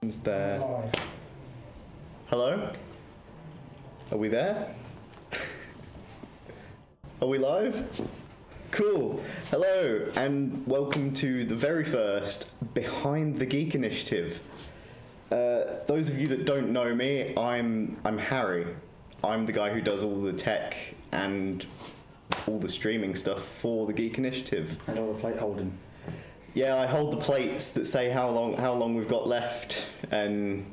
There. Hello? Are we there? Are we live? Cool. Hello, and welcome to the very first Behind the Geek Initiative. Those of you that don't know me, I'm Harry. I'm the guy who does all the tech and all the streaming stuff for the Geek Initiative. And all the plate holding. Yeah, I hold the plates that say how long we've got left, and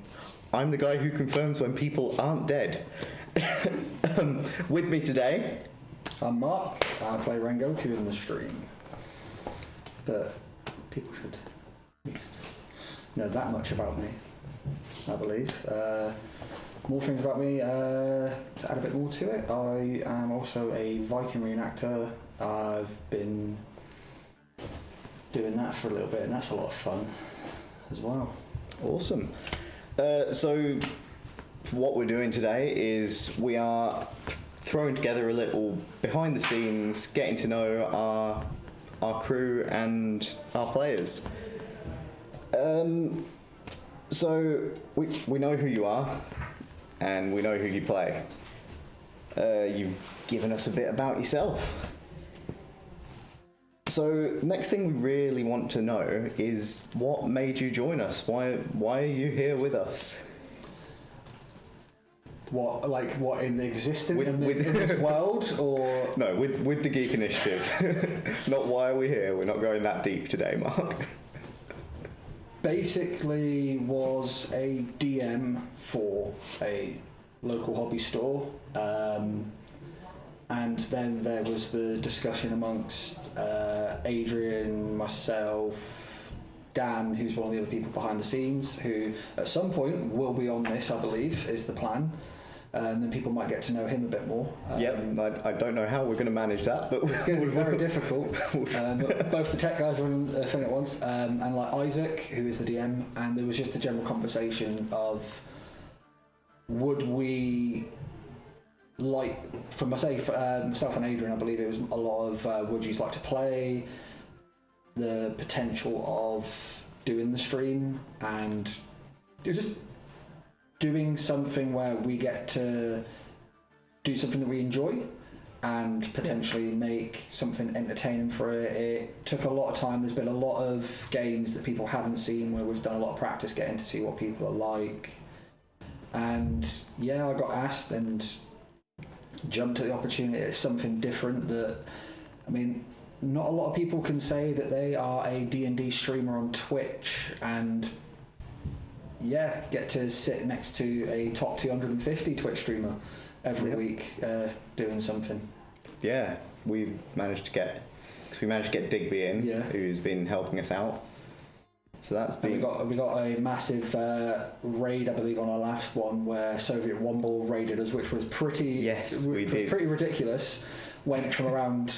I'm the guy who confirms when people aren't dead. With me today, I'm Mark. I play Rengoku in the stream. But people should at least know that much about me, I believe. More things about me, to add a bit more to it. I am also a Viking reenactor. I've been doing that for a little bit, and that's a lot of fun as well. Awesome. So what we're doing today is we are throwing together a little behind the scenes, getting to know our crew and our players. So we know who you are, and we know who you play. You've given us a bit about yourself. So next thing we really want to know is what made you join us? Why are you here with us? What in the existence in this world, or no, with the Geek Initiative? Not why are we here? We're not going that deep today, Mark. Basically, was a DM for a local hobby store. And then there was the discussion amongst Adrian, myself, Dan, who's one of the other people behind the scenes, who at some point will be on this, I believe, is the plan. And then people might get to know him a bit more. I don't know how we're going to manage that, but it's going to be very difficult. Both the tech guys are on the thing at once, and like Isaac, who is the DM, and there was just a general conversation of would we. Like, for myself and Adrian, I believe it was a lot of would you like to play, the potential of doing the stream, and just doing something where we get to do something that we enjoy and potentially make something entertaining for it. It took a lot of time. There's been a lot of games that people haven't seen where we've done a lot of practice getting to see what people are like. And yeah, I got asked and jumped at the opportunity. It's something different that, I mean, not a lot of people can say that they are a D&D streamer on Twitch and get to sit next to a top 250 Twitch streamer every week doing something. Yeah, we managed to get Digby in, who's been helping us out. So that's been. And we got a massive raid, I believe, on our last one where Soviet Womble raided us, which was pretty ridiculous. Went from around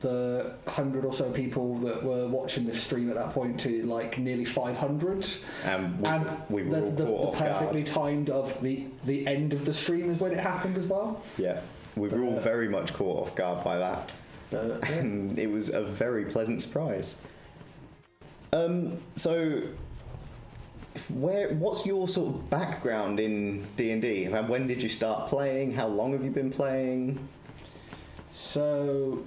the 100 or so people that were watching the stream at that point to like nearly 500. And we were all the perfectly timed of the end of the stream is when it happened as well. Yeah, we were all very much caught off guard by that, and it was a very pleasant surprise. So, what's your sort of background in D&D? When did you start playing? How long have you been playing? So,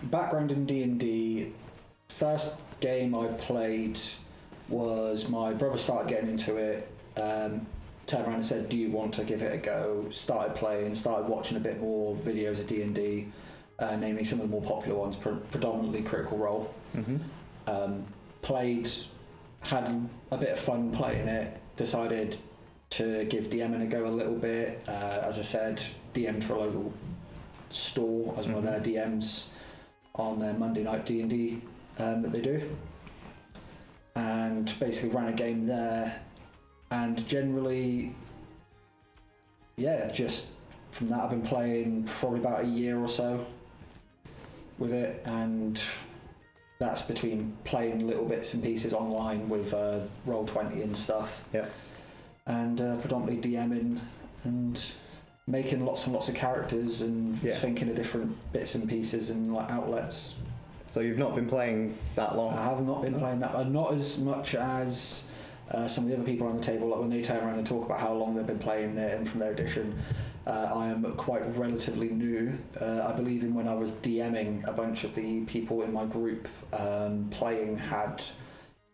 background in D&D, first game I played was my brother started getting into it, turned around and said, do you want to give it a go? Started playing, started watching a bit more videos of D&D, namely some of the more popular ones, predominantly Critical Role. Mm-hmm. Played, had a bit of fun playing it, decided to give DMing a go a little bit. As I said, DM'd for a local store as one of their DMs on their Monday night D&D that they do. And basically ran a game there. And generally, just from that I've been playing probably about a year or so with it, and that's between playing little bits and pieces online with Roll20 and stuff. Yeah. And predominantly DMing and making lots and lots of characters and thinking of different bits and pieces and like outlets. So you've not been playing that long? I have not been playing that, not as much as some of the other people on the table, like when they turn around and talk about how long they've been playing it and from their edition, I am quite relatively new. I believe in when I was DMing, a bunch of the people in my group playing had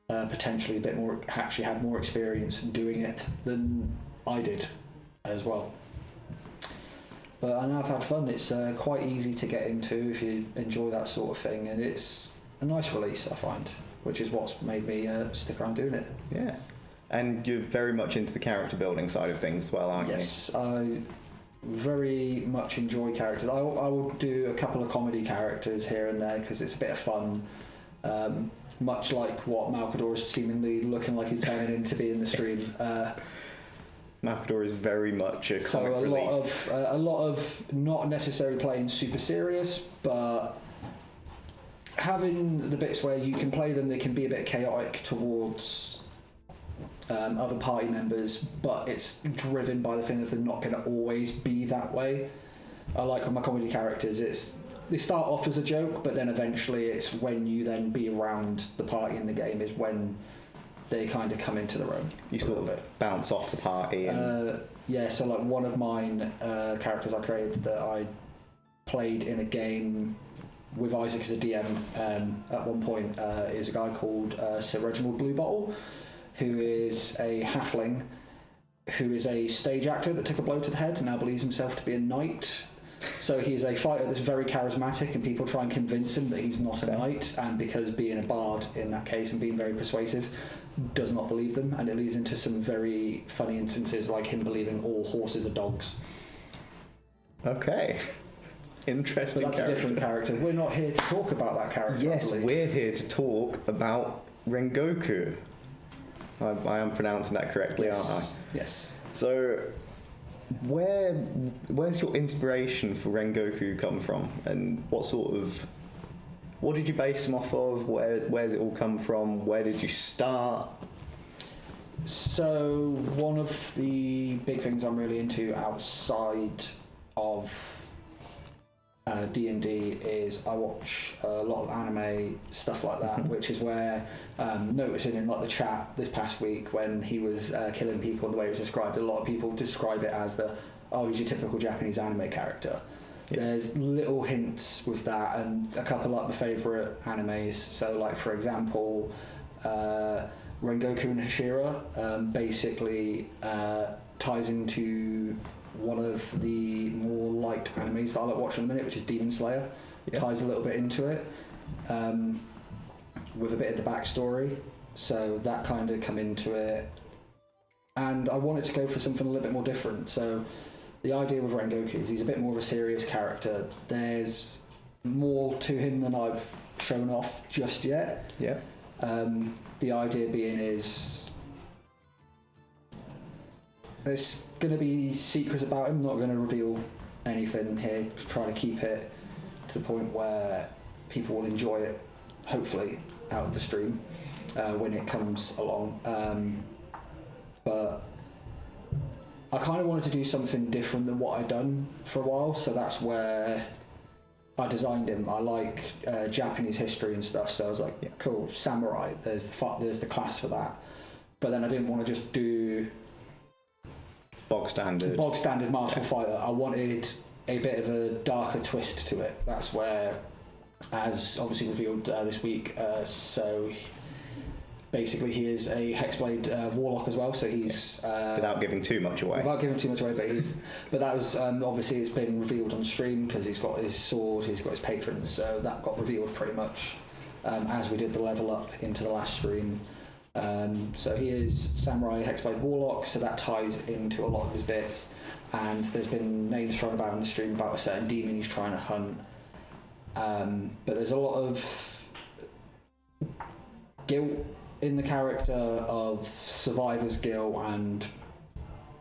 potentially a bit more, actually had more experience in doing it than I did as well. But I know I've had fun. It's quite easy to get into if you enjoy that sort of thing, and it's a nice release, I find, which is what's made me stick around doing it. Yeah. And you're very much into the character building side of things as well, aren't you? Yes, I very much enjoy characters. I will do a couple of comedy characters here and there because it's a bit of fun. Much like what Malcador is seemingly looking like he's turning into be in the stream. Malcador is very much a comic relief. A lot of not necessarily playing super serious, but having the bits where you can play them, they can be a bit chaotic towards other party members, but it's driven by the thing that they're not going to always be that way. I like with my comedy characters, they start off as a joke, but then eventually it's when you then be around the party in the game is when they kind of come into their own. You sort of bounce off the party. Yeah, so like one of mine characters I created that I played in a game with Isaac as a DM at one point is a guy called Sir Reginald Bluebottle, who is a halfling, who is a stage actor that took a blow to the head and now believes himself to be a knight. So he's a fighter that's very charismatic, and people try and convince him that he's not a knight, and because being a bard in that case and being very persuasive, does not believe them, and it leads into some very funny instances like him believing all horses are dogs. Okay. Interesting. That's a different character. We're not here to talk about that character. Yes, we're here to talk about Rengoku. I am pronouncing that correctly, yes. aren't I? Yes. So, where's your inspiration for Rengoku come from, and what did you base him off of? Where's it all come from? Where did you start? So one of the big things I'm really into outside of D&D is I watch a lot of anime, stuff like that, which is where noticing in like the chat this past week when he was killing people and the way it was described, a lot of people describe it as he's your typical Japanese anime character. Yeah. There's little hints with that, and a couple of my favourite animes. So like for example, Rengoku and Hashira basically ties into one of the more liked animes that I like watching in a minute, which is Demon Slayer. Yeah. Ties a little bit into it with a bit of the backstory, so that kind of come into it, and I wanted to go for something a little bit more different. So the idea with Rengoku is he's a bit more of a serious character. There's more to him than I've shown off just yet. Yeah. The idea being is there's going to be secrets about him, not going to reveal anything here, try to keep it to the point where people will enjoy it, hopefully, out of the stream when it comes along. But I kind of wanted to do something different than what I'd done for a while, so that's where I designed him. I like Japanese history and stuff, so I was like, yeah, cool, samurai, there's the class for that. But then I didn't want to just do bog standard martial fighter. I wanted a bit of a darker twist to it. That's where, as obviously revealed this week, so basically he is a Hexblade warlock as well, so he's without giving too much away, but that was obviously it's been revealed on stream because he's got his sword, he's got his patrons, so that got revealed pretty much as we did the level up into the last stream. So he is Samurai Hexblade Warlock, so that ties into a lot of his bits, and there's been names thrown about in the stream about a certain demon he's trying to hunt, but there's a lot of guilt in the character of survivor's guilt and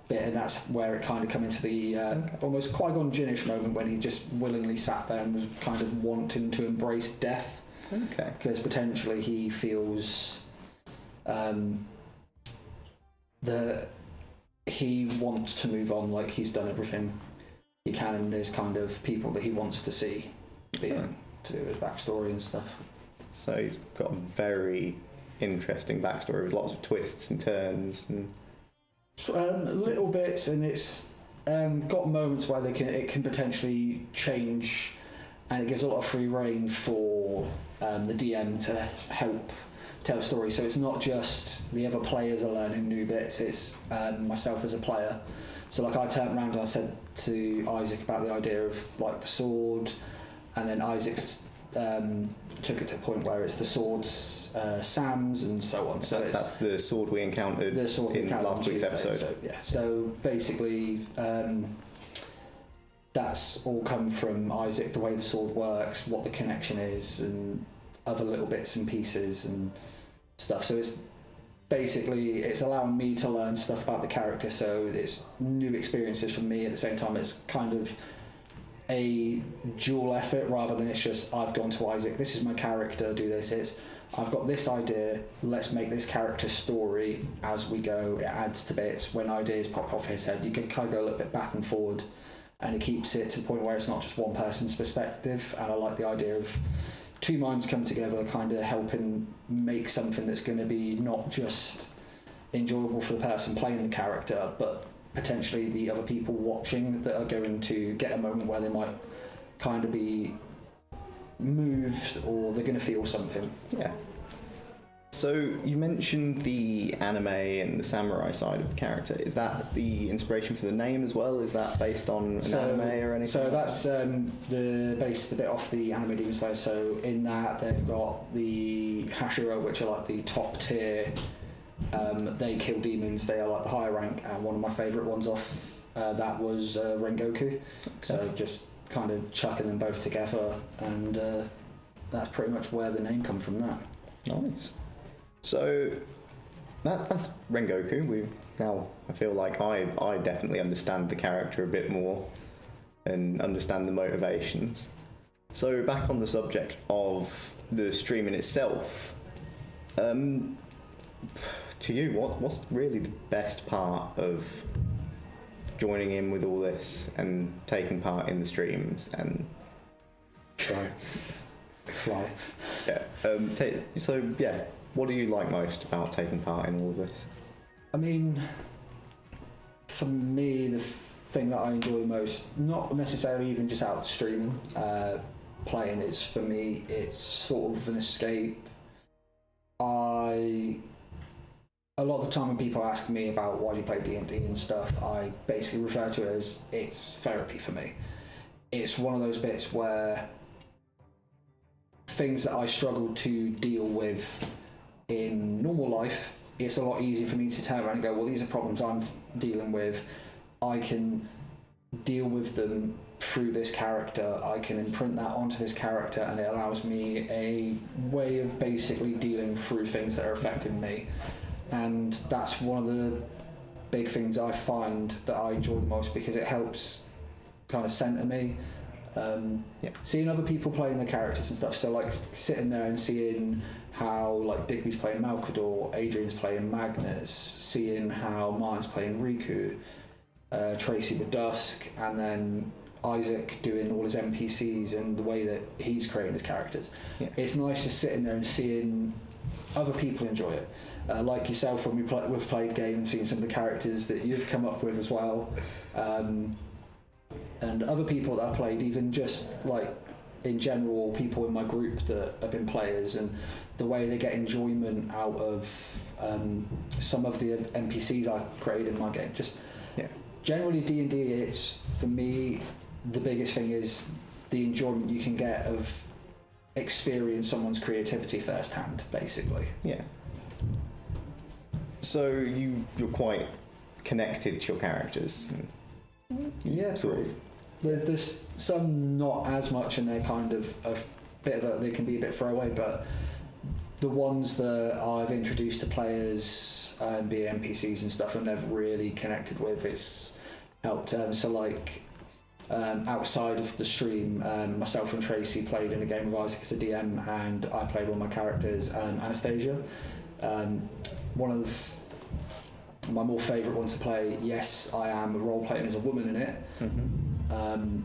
that's where it kind of come into the almost Qui-Gon Jinn-ish moment when he just willingly sat there and was kind of wanting to embrace death. Okay. Because potentially he feels that he wants to move on, like he's done everything he can, and there's kind of people that he wants to see being to do his backstory and stuff. So he's got a very interesting backstory with lots of twists and turns. And little bits, and it's got moments where it can potentially change, and it gives a lot of free rein for the DM to help tell a story. So it's not just the other players are learning new bits, it's myself as a player. So like I turned around and I said to Isaac about the idea of like the sword, and then Isaac's took it to a point where it's the sword's Sam's and so on. So that's the sword we encountered in last week's episode. So, yeah. So basically, that's all come from Isaac, the way the sword works, what the connection is, and other little bits and pieces and stuff. So it's basically allowing me to learn stuff about the character. So it's new experiences for me. At the same time, it's kind of a dual effort rather than it's just I've gone to Isaac, this is my character, do this. It's I've got this idea, let's make this character story as we go. It adds to bits. When ideas pop off his head, you can kind of go a little bit back and forward, and it keeps it to the point where it's not just one person's perspective. And I like the idea of two minds come together, kind of helping make something that's going to be not just enjoyable for the person playing the character, but potentially the other people watching that are going to get a moment where they might kind of be moved, or they're going to feel something. Yeah. So you mentioned the anime and the samurai side of the character. Is that the inspiration for the name as well? Is that based on an anime or anything? So that's based a bit off the anime Demon Slayer. So in that they've got the Hashira, which are like the top tier. They kill demons. They are like the higher rank. And one of my favourite ones off that was Rengoku. Okay. So just kind of chucking them both together, and that's pretty much where the name come from. That. Nice. So that's Rengoku. I feel like I definitely understand the character a bit more and understand the motivations. So back on the subject of the streaming itself, to you, what's really the best part of joining in with all this and taking part in the streams and Fly. Yeah. What do you like most about taking part in all of this? I mean, for me, the thing that I enjoy most, not necessarily even just out streaming, playing, is for me, it's sort of an escape. A lot of the time when people ask me about why do you play D&D and stuff, I basically refer to it as it's therapy for me. It's one of those bits where things that I struggle to deal with in normal life, it's a lot easier for me to turn around and go, well, these are problems I'm dealing with. I can deal with them through this character. I can imprint that onto this character, and it allows me a way of basically dealing through things that are affecting me. And that's one of the big things I find that I enjoy the most, because it helps kind of centre me. Seeing other people playing the characters and stuff, so like sitting there and seeing how like Digby's playing Malkador, Adrian's playing Magnus, seeing how Martin's playing Rhi-koo, Tracy with Dusk, and then Isaac doing all his NPCs and the way that he's creating his characters. Yeah. It's nice just sitting there and seeing other people enjoy it. Like yourself, when we've played game and seen some of the characters that you've come up with as well. And other people that I played, even just like in general, people in my group that have been players, and the way they get enjoyment out of some of the NPCs I created in my game. Generally D&D, it's, for me, the biggest thing is the enjoyment you can get of experience someone's creativity firsthand, basically. Yeah. So you're quite connected to your characters. Yeah, sort of. There's some not as much, and they're kind of a bit of they can be a bit throwaway, but the ones that I've introduced to players, be NPCs and stuff, and they've really connected with, it's helped. So like outside of the stream, myself and Tracy played in a game with Isaac as a DM, and I played one of my characters, Anastasia. One of my more favourite ones to play. Yes, I am role playing as a woman in it. Mm-hmm.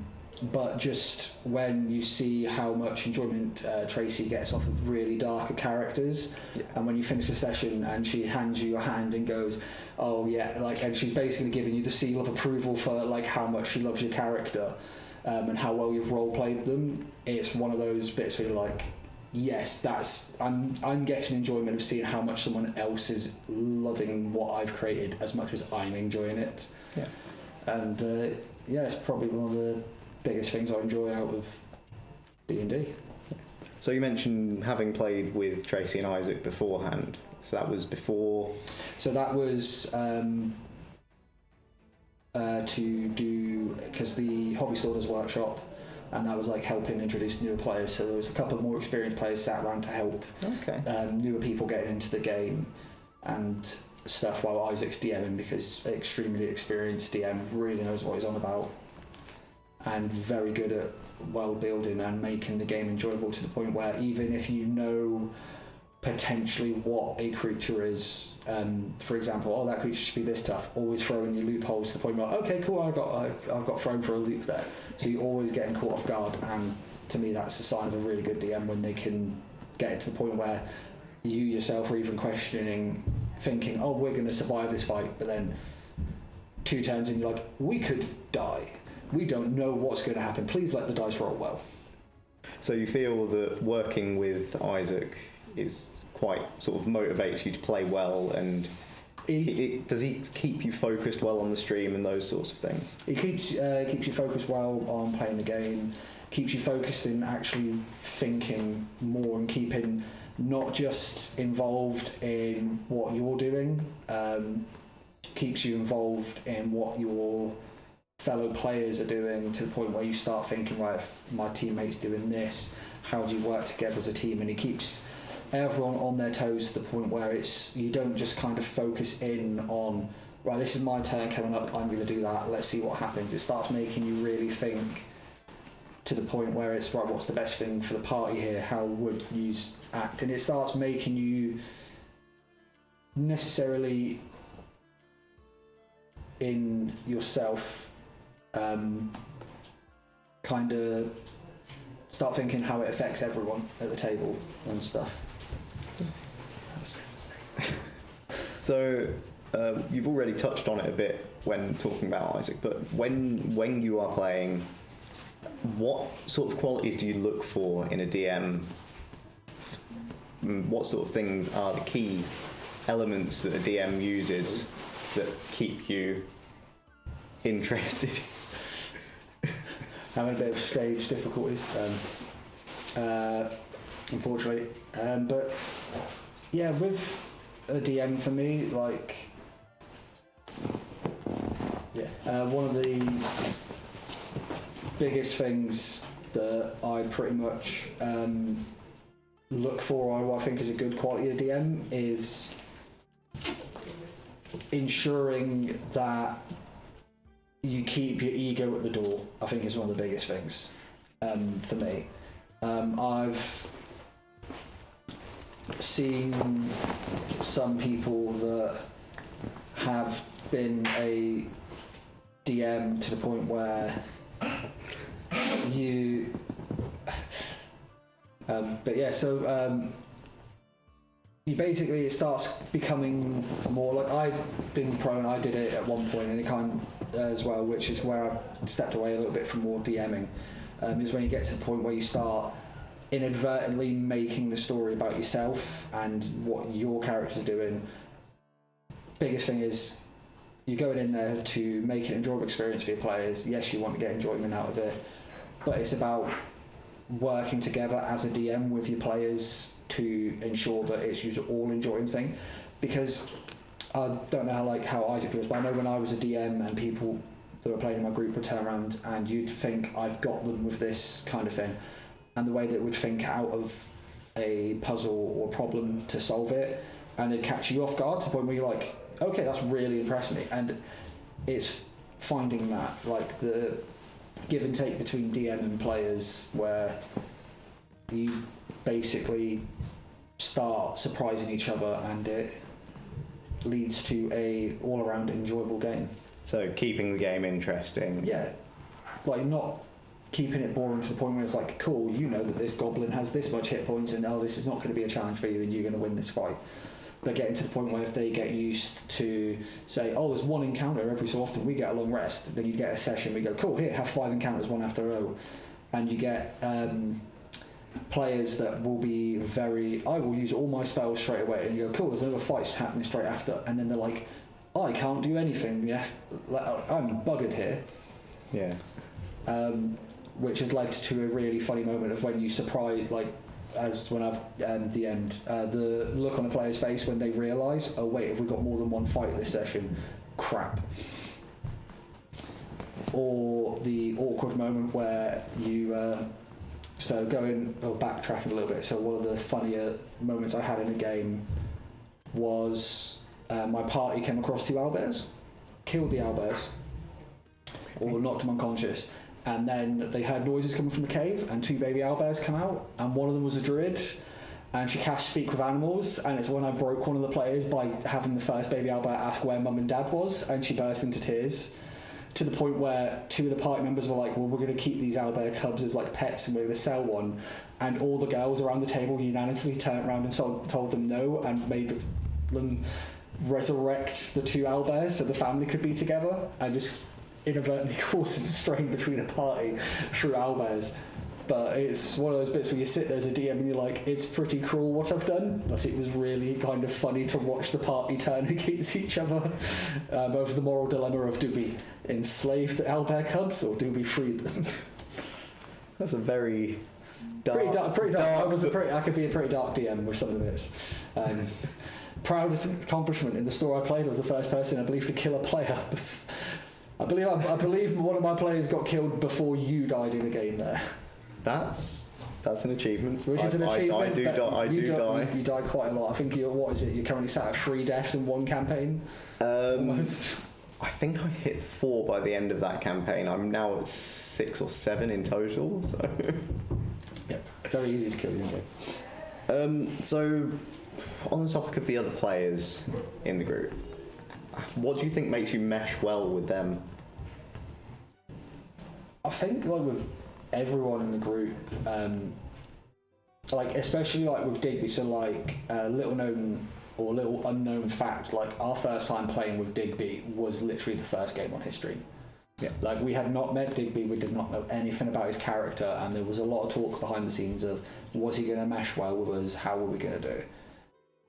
but just when you see how much enjoyment Tracy gets off of really darker characters, and when you finish a session and she hands you your hand and goes, oh yeah, like, and she's basically giving you the seal of approval for like how much she loves your character, and how well you've role played them. It's one of those bits where you're like, yes, I'm getting enjoyment of seeing how much someone else is loving what I've created as much as I'm enjoying it. Yeah. And it's probably one of the biggest things I enjoy out of D&D. So you mentioned having played with Tracy and Isaac beforehand. So that was before. So that was to do, because the hobby store does a workshop, and that was like helping introduce newer players. So there was a couple of more experienced players sat around to help newer people getting into the game and stuff, while Isaac's DMing, because extremely experienced DM, really knows what he's on about, and very good at world building and making the game enjoyable to the point where even if you know potentially what a creature is, for example, that creature should be this tough, always throwing your loopholes to the point where, okay, cool, I've got thrown for a loop there. So you're always getting caught off guard, and to me that's a sign of a really good DM when they can get it to the point where you yourself are even questioning, thinking, oh, we're going to survive this fight, but then 2 turns in, you're like, we could die. We don't know what's going to happen. Please let the dice roll well. So you feel that working with Isaac is quite sort of motivates you to play well, and does he keep you focused well on the stream and those sorts of things? He keeps you focused well on playing the game, keeps you focused in actually thinking more and keeping not just involved in what you're doing, keeps you involved in what your fellow players are doing, to the point where you start thinking, right, if my teammate's doing this, how do you work together as a team? And he keeps everyone on their toes to the point where it's, you don't just kind of focus in on, right, this is my turn coming up, I'm going to do that, let's see what happens. It starts making you really think to the point where it's, right, what's the best thing for the party here, how would you act? And it starts making you necessarily in yourself kind of start thinking how it affects everyone at the table and stuff. So you've already touched on it a bit when talking about Isaac, but when you are playing, what sort of qualities do you look for in a DM? What sort of things are the key elements that a DM uses that keep you interested? Having a bit of stage difficulties, unfortunately. But yeah, with a DM for me, like, one of the biggest things that I pretty much look for, or what I think is a good quality of DM, is ensuring that you keep your ego at the door. I think is one of the biggest things for me. I've seen some people that have been a DM to the point where you you basically, it starts becoming more like, I've been prone, I did it at one point, and it kind of as well, which is where I stepped away a little bit from more DMing, is when you get to the point where you start inadvertently making the story about yourself and what your character's doing. Biggest thing is, you're going in there to make an enjoyable experience for your players. Yes, you want to get enjoyment out of it, but it's about working together as a DM with your players to ensure that it's you all enjoying thing. Because I don't know how Isaac feels, but I know when I was a DM and people that were playing in my group would turn around and you'd think, I've got them with this kind of thing, and the way that would think out of a puzzle or problem to solve it, and they'd catch you off guard to the point where you're like, okay, that's really impressed me. And it's finding that, like, the give and take between DM and players, where you basically start surprising each other and it leads to a all-around enjoyable game. So keeping the game interesting. Yeah, like, not keeping it boring to the point where it's like, cool, you know that this goblin has this much hit points, and this is not going to be a challenge for you, and you're going to win this fight. But getting to the point where if they get used to say, there's one encounter every so often, we get a long rest, then you get a session, we go, cool, here, have 5 encounters, one after another. And you get players that will be I will use all my spells straight away, and you go, cool, there's another fight happening straight after, and then they're like, I can't do anything, I'm buggered here. Yeah. Which has led to a really funny moment of when you surprise, as when I've DM'd, the look on a player's face when they realise, oh wait, have we got more than one fight this session? Crap. Or the awkward moment where you, backtracking a little bit, so one of the funnier moments I had in a game was my party came across 2 owlbears, killed the owlbears, or knocked them unconscious. And then they heard noises coming from the cave, and 2 baby owlbears come out, and one of them was a druid, and she cast Speak with Animals, and it's when I broke one of the players by having the first baby owlbear ask where mum and dad was, and she burst into tears, to the point where 2 of the party members were like, well, we're going to keep these owlbear cubs as pets, and we're going to sell one, and all the girls around the table unanimously turned around and told them no, and made them resurrect the 2 owlbears so the family could be together, and just inadvertently causing strain between a party through owlbears. But it's one of those bits where you sit there as a DM and you're like, it's pretty cruel what I've done, but it was really kind of funny to watch the party turn against each other over the moral dilemma of, do we enslave the owlbear cubs or do we free them? That's a very dark... Pretty dark. I could be a pretty dark DM with some of the bits. Proudest accomplishment in the store I played was the first person, I believe, to kill a player. I believe one of my players got killed before you died in a game there. That's an achievement. Which is an achievement. I do die. You died quite a lot. I think you're currently sat at 3 deaths in one campaign? Almost. I think I hit 4 by the end of that campaign. I'm now at 6 or 7 in total, so... Yep, very easy to kill you. So, on the topic of the other players in the group, what do you think makes you mesh well with them? I think with everyone in the group, especially with Digby, so little known or little unknown fact, our first time playing with Digby was literally the first game on his stream. Yeah. We had not met Digby, we did not know anything about his character, and there was a lot of talk behind the scenes of, was he going to mesh well with us, how were we going to do?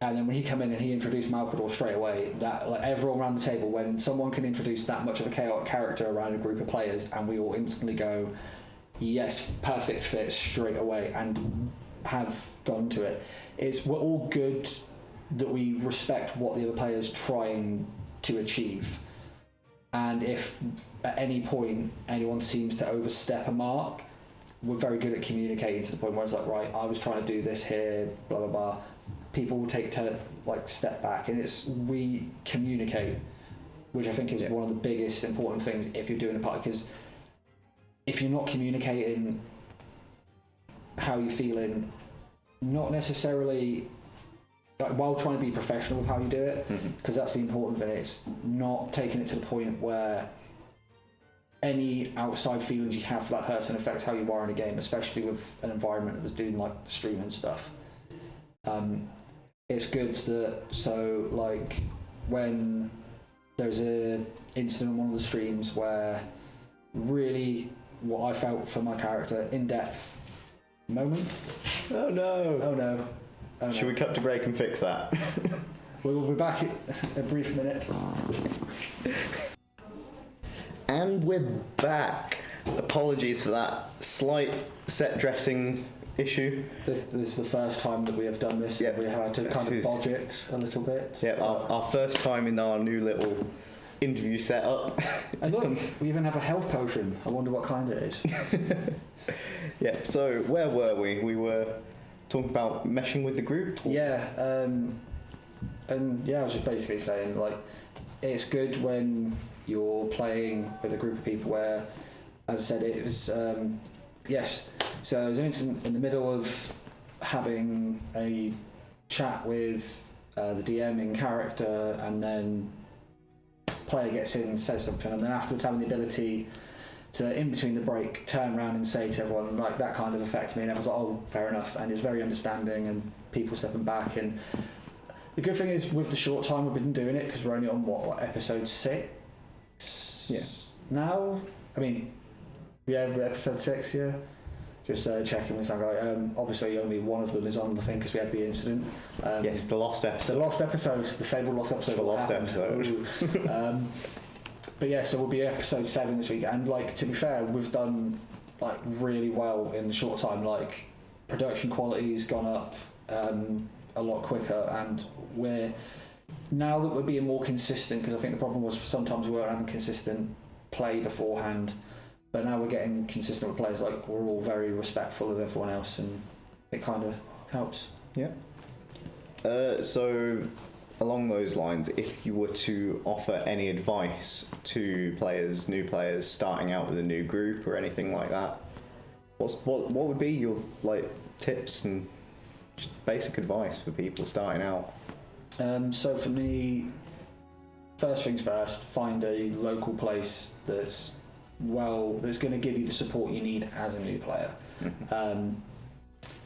And then when he came in and he introduced Malcador straight away, that everyone around the table, when someone can introduce that much of a chaotic character around a group of players, and we all instantly go, yes, perfect fit straight away, and have gone to it. We're all good that we respect what the other player's trying to achieve. And if at any point anyone seems to overstep a mark, we're very good at communicating to the point where it's right, I was trying to do this here, blah, blah, blah. People will take to step back, and we communicate, which I think is one of the biggest important things if you're doing a party, because if you're not communicating how you're feeling, not necessarily while trying to be professional with how you do it, because that's the important thing, it's not taking it to the point where any outside feelings you have for that person affects how you are in a game, especially with an environment that was doing streaming stuff. It's good that, when there's an incident on one of the streams where really what I felt for my character, in-depth moment. Oh no. Oh no. Should we cut to break and fix that? We will be back in a brief minute. And we're back. Apologies for that slight set dressing issue. This is the first time that we have done this. Yep. We have had to kind of bodge it a little bit. Yeah, our first time in our new little interview setup. And look, we even have a health potion. I wonder what kind it is. Yeah, so where were we? We were talking about meshing with the group? Yeah, and I was just basically saying, it's good when you're playing with a group of people where, as I said, it was, yes, so it was an incident in the middle of having a chat with the DM in character, and then player gets in and says something, and then afterwards having the ability to in between the break turn around and say to everyone, like, that kind of affected me, and everyone's like, oh, fair enough, and it's very understanding, and people stepping back. And the good thing is with the short time we've been doing it, because we're only on what episode 6 now. I mean, yeah, we're episode 6, yeah. Just checking with some guy. Obviously, only one of them is on the thing because we had the incident. Yes, the lost episode. The lost episode, the fabled lost episode. The lost episode. But yeah, so we'll be episode 7 this week, and like, to be fair, we've done like really well in the short time. Like, production quality's gone up a lot quicker, and we're now that we're being more consistent, because I think the problem was sometimes we weren't having consistent play beforehand. But now we're getting consistent with players, like, we're all very respectful of everyone else, and it kind of helps. Yeah. So, along those lines, if you were to offer any advice to players, new players, starting out with a new group or anything like that, what would be your like tips and just basic advice for people starting out? So for me, first things first, find a local place that's going to give you the support you need as a new player.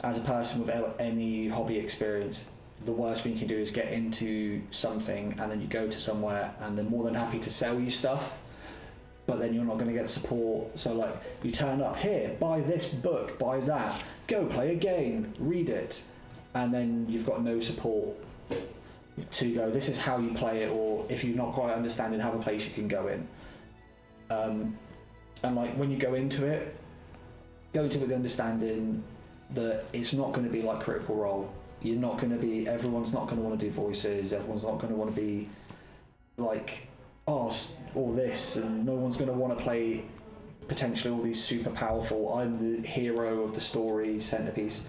As a person with any hobby experience, the worst thing you can do is get into something and then you go to somewhere and they're more than happy to sell you stuff, but then you're not going to get support. So like, you turn up here, buy this book, buy that, go play a game, read it, and then you've got no support to go, this is how you play it, or if you're not quite understanding, have a place you can go in. And like, when you go into it with the understanding that it's not going to be like Critical Role. You're not going to be, everyone's not going to want to do voices, everyone's not going to want to be like, oh, all this, and no one's going to want to play potentially all these super powerful, I'm the hero of the story, centerpiece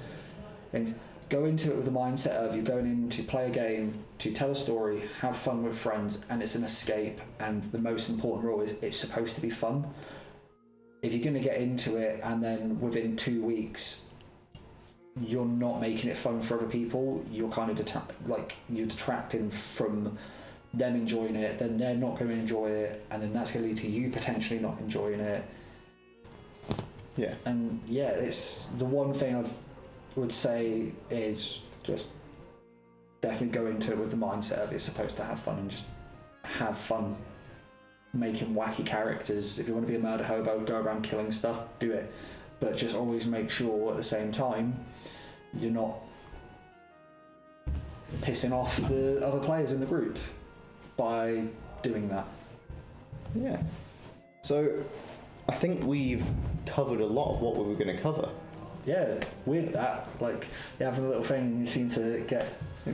things. Go into it with the mindset of you're going in to play a game, to tell a story, have fun with friends, and it's an escape, and the most important rule is it's supposed to be fun. If you're going to get into it and then within 2 weeks you're not making it fun for other people, you're kind of you're detracting from them enjoying it, then they're not going to enjoy it, and then that's going to lead to you potentially not enjoying it. Yeah. And yeah, it's the one thing I would say is just definitely go into it with the mindset of it's supposed to have fun, and just have fun making wacky characters. If you want to be a murder hobo, go around killing stuff, do it, but just always make sure at the same time you're not pissing off the other players in the group by doing that. Yeah. So I think we've covered a lot of what we were going to cover. Yeah, weird that. Like, you're having a little thing and you seem to get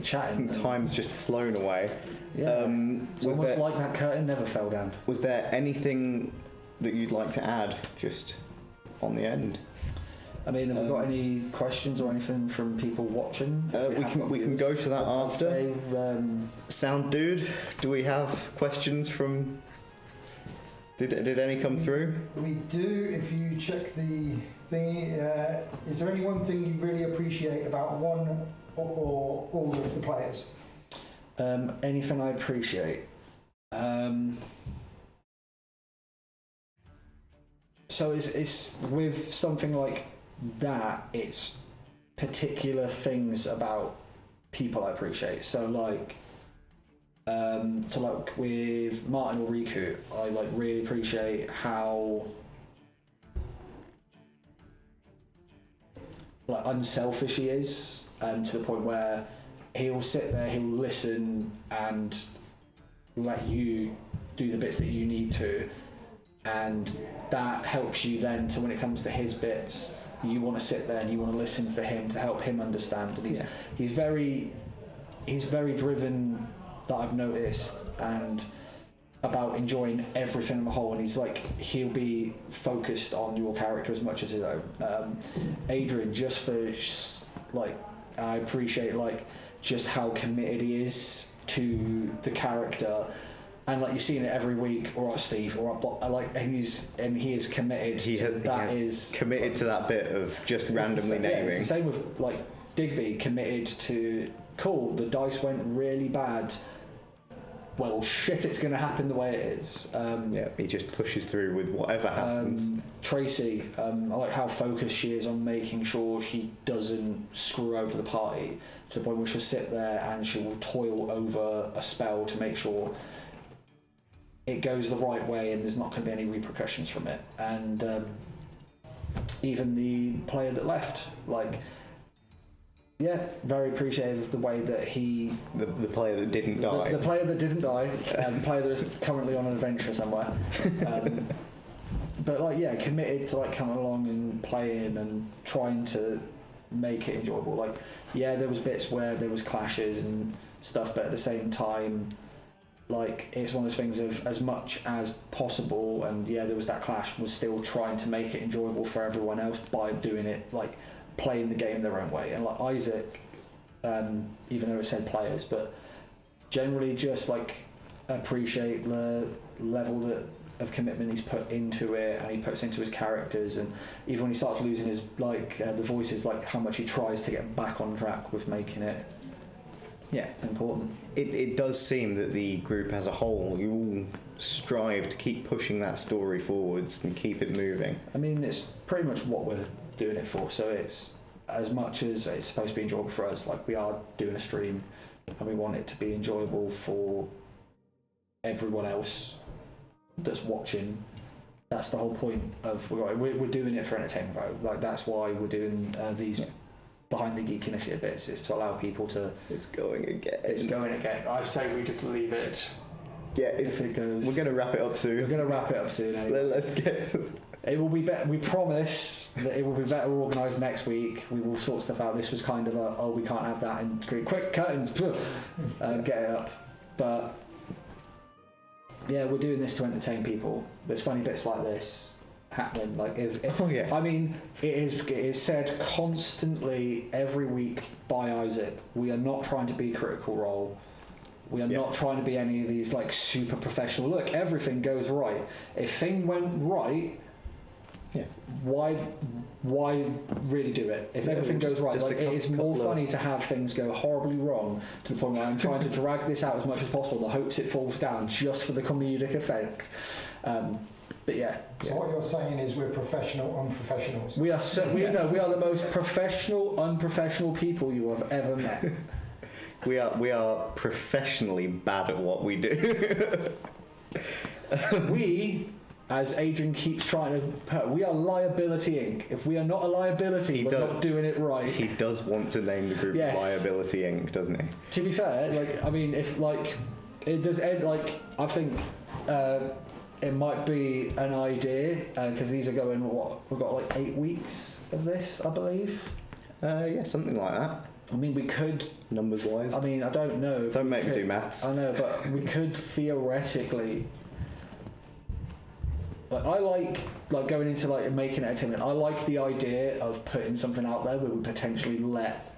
chatting. Time's just flown away. Yeah. It's almost like that curtain never fell down. Was there anything that you'd like to add just on the end? I mean, have we got any questions or anything from people watching? We can go to that after. Say, Sound dude, do we have questions from? Did any come through? We do. If you check the thingy, is there any one thing you really appreciate about one or all of the players? Anything I appreciate. So it's with something like that, it's particular things about people I appreciate. So like with Martin or rhi-koo, I like really appreciate how like unselfish he is, to the point where he'll sit there, he'll listen and let you do the bits that you need to, and that helps you then to when it comes to his bits, you want to sit there and you want to listen for him to help him understand. And he's very driven, that I've noticed, and about enjoying everything in the whole, and he'll be focused on your character as much as his own. Adrian, just for I appreciate just how committed he is to the character, and you're seeing it every week, or Steve, or and he is committed. He is committed to that bit of just randomly naming. Yeah, it's the same with Digby, committed to. Cool, the dice went really bad. well, shit, it's going to happen the way it is. Yeah, he just pushes through with whatever happens. Tracy, I like how focused she is on making sure she doesn't screw over the party, to the point where she'll sit there and she will toil over a spell to make sure it goes the right way and there's not going to be any repercussions from it. And even the player that left, like, yeah, very appreciative of the way that he... The player that didn't die. The player that didn't die, the player that is currently on an adventure somewhere. But, like, yeah, committed to, like, coming along and playing and trying to make it enjoyable. Like, yeah, there was bits where there was clashes and stuff, but at the same time, like, it's one of those things of as much as possible, and yeah, there was that clash, was still trying to make it enjoyable for everyone else by doing it, like, playing the game their own way. And like Isaac, even though it said players, but generally just like appreciate the level of commitment he's put into it, and he puts into his characters, and even when he starts losing his the voices, like how much he tries to get back on track with making it important. It does seem that the group as a whole, you all strive to keep pushing that story forwards and keep it moving. I mean, it's pretty much what we're doing it for, so it's as much as it's supposed to be enjoyable for us, like we are doing a stream and we want it to be enjoyable for everyone else that's watching. That's the whole point of we're doing it for entertainment value. Like, that's why we're doing these behind the geek initiative bits, is to allow people to... It's going again. I say we just leave it. Yeah, if it goes. We're going to wrap it up soon. Anyway. Let's get... It will be better. We promise that it will be better organised next week. We will sort stuff out. This was kind of we can't have that in screen. Quick curtains, get it up. But yeah, we're doing this to entertain people. There's funny bits like this happening. Like I mean, it is said constantly every week by Isaac. We are not trying to be Critical Role. We are not trying to be any of these like super professional. Look, everything goes right. If thing went right. Yeah. Why really do it? If everything goes right, like it is more funny to have things go horribly wrong to the point where I'm trying to drag this out as much as possible, the hopes it falls down just for the comedic effect. But yeah. So what you're saying is we're professional unprofessionals. We are we are the most professional unprofessional people you have ever met. We are professionally bad at what we do. We, as Adrian keeps trying to put, we are Liability Inc. If we are not a liability, we're not doing it right. He does want to name the group Liability Inc., doesn't he? To be fair, like, I mean, if like it does end, like, I think it might be an idea, because these are going, we've got like 8 weeks of this, I believe. Yeah, something like that. I mean, we could... Numbers wise. I mean, I don't know. Don't make me do maths. I know, but we could theoretically... Like, I like going into like making entertainment. I like the idea of putting something out there where we potentially let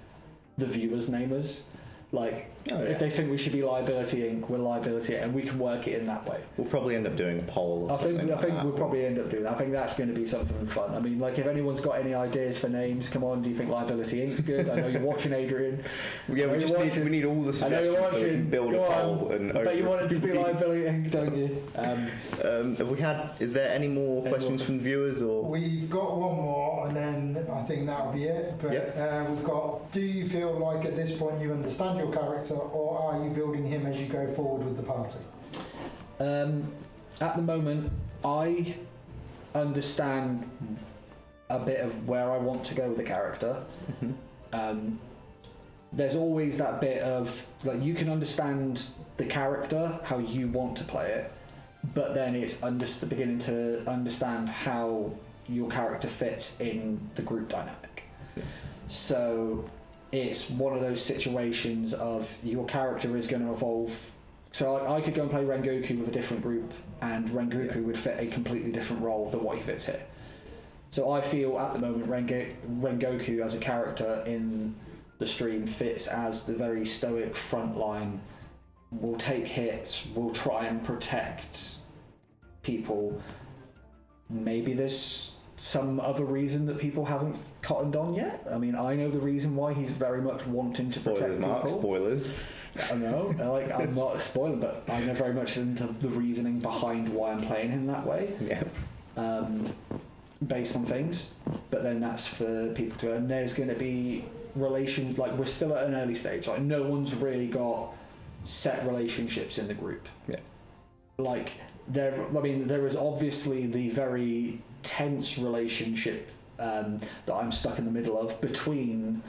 the viewers name us. Like, if they think we should be Liability Inc., we're Liability Inc., and we can work it in that way. We'll probably end up doing a poll or something. I think we'll probably end up doing that. I think that's going to be something fun. I mean, like, if anyone's got any ideas for names, come on, do you think Liability Inc.'s good? I know you're watching, Adrian. Yeah, we need all the suggestions so we can build a poll. But you want it to be Liability Inc., don't you? Have we had... Is there any more questions from viewers? Or We've got one more, and then I think that'll be it. But we've got, do you feel like at this point you understand your character, or are you building him as you go forward with the party? At the moment, I understand a bit of where I want to go with the character. Mm-hmm. There's always that bit of, like, you can understand the character, how you want to play it, but then it's beginning to understand how your character fits in the group dynamic. Yeah. So it's one of those situations of your character is going to evolve. So I could go and play Rengoku with a different group, and Rengoku would fit a completely different role than what he fits here. So I feel at the moment Rengoku as a character in the stream fits as the very stoic frontline, will take hits, will try and protect people. Maybe there's some other reason that people haven't cottoned on yet. I mean, I know the reason why he's very much wanting to protect Spoilers, Mark. people. Spoilers. I know, like, I'm not spoiling, but I know very much into the reasoning behind why I'm playing him that way. Yeah. Based on things, but then that's for people to. And there's going to be like we're still at an early stage. Like no one's really got set relationships in the group. Yeah. Like there is obviously the very tense relationship that I'm stuck in the middle of between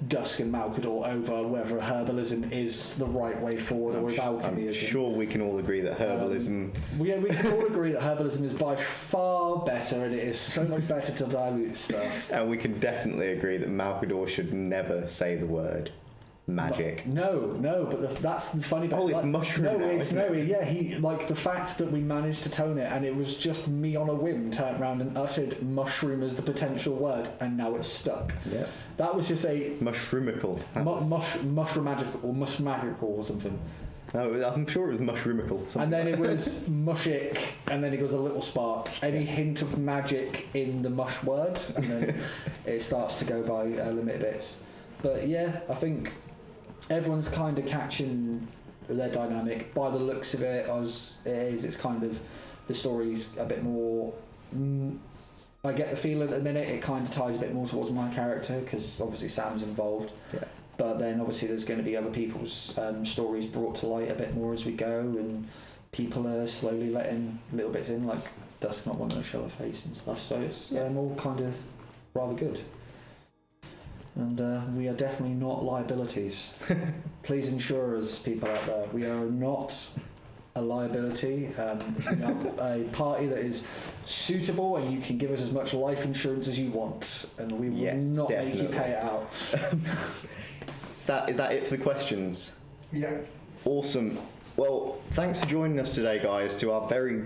Dusk and Malkador over whether herbalism is the right way forward or if alchemy is. I'm sure we can all agree that herbalism... we can all agree that herbalism is by far better, and it is so much better to dilute stuff. And we can definitely agree that Malkador should never say the word magic. No, but that's the funny part. Oh, it's mushroom now, isn't it? Yeah, he, like, the fact that we managed to tone it, and it was just me on a whim turned around and uttered mushroom as the potential word, and now it's stuck. Yeah. That was just a... Mushroomical. Mushroom-magical, or mush-magical or something. No, I'm sure it was mushroomical. And then it was mushic, and then it was a little spark. Any hint of magic in the mush word, and then it starts to go by limited bits. But yeah, I think everyone's kind of catching their dynamic. By the looks of it, it's kind of, the story's a bit more... I get the feeling at the minute it kind of ties a bit more towards my character, because obviously Sam's involved. Yeah. But then obviously there's going to be other people's stories brought to light a bit more as we go, and people are slowly letting little bits in, like Dusk not wanting to show her face and stuff. So it's all kind of rather good. And we are definitely not liabilities. Please, insurers, people out there, we are not a liability. We are a party that is suitable, and you can give us as much life insurance as you want, and we will not make you pay it out. Is that it for the questions? Yeah. Awesome. Well, thanks for joining us today, guys, to our very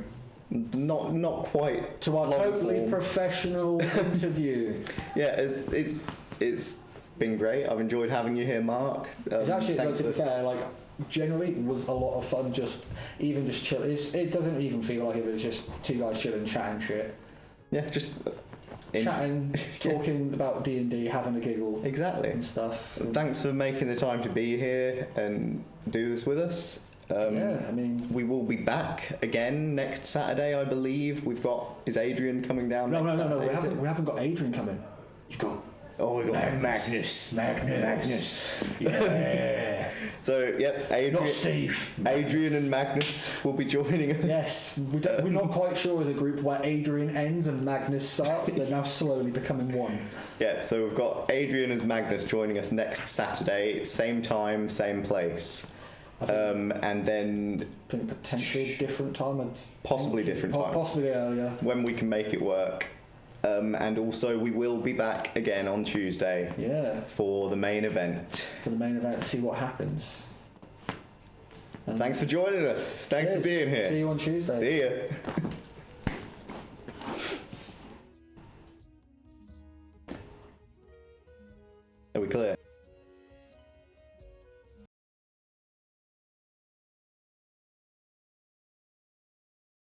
not quite to our totally professional interview. Yeah, it's been great. I've enjoyed having you here, Mark. It's actually, like, to be fair, like, generally it was a lot of fun. Just chill. It doesn't even feel like it was just two guys chilling, chatting shit. Yeah, just chatting, talking about D&D, having a giggle. Exactly. And stuff. Thanks for making the time to be here and do this with us. Yeah, I mean, we will be back again next Saturday, I believe. Is Adrian coming down? No. We haven't got Adrian coming. You've got. Oh, we've got Magnus. Yeah. So, yep, Adrian. Not Steve. Adrian and Magnus will be joining us. Yes, we're not quite sure as a group where Adrian ends and Magnus starts. They're now slowly becoming one. Yeah, so we've got Adrian as Magnus joining us next Saturday, same time, same place. And then potentially different time, possibly different time, possibly earlier when we can make it work. And also we will be back again on Tuesday. Yeah. For the main event. To see what happens. Thanks for joining us. Thanks for being here. See you on Tuesday. See ya. Are we clear?